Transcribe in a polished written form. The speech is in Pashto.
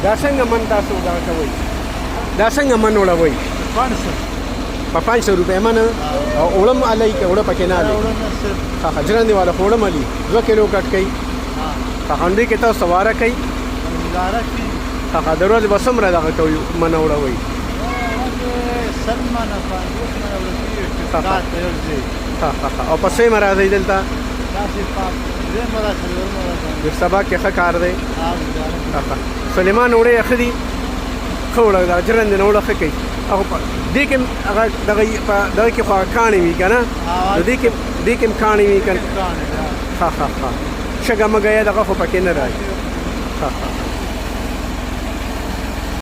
دا څنګه من تاسو دا کوي دا څنګه من وړوي 500 په 500 روپے من او اولم علي کې وړه پکې نه علي ها حجران دی والا وړم علي 2 کیلو کټ کوي ها هندې کې تاسو سواره کوي اداره کې ها دروازه بسم را دغه کوي من وړوي سلمان افغان او پسې مرادي دلته تاسو په دې مراد د سبا کې ښه کار دی سلیمان وړي اخدي خوړه دا جرند نه وړه کوي او دې کې هغه دغه کې خو کاني وی کنه دې کې کاني وی کنه ها شګه مګیا دغه خو پکې نه راځي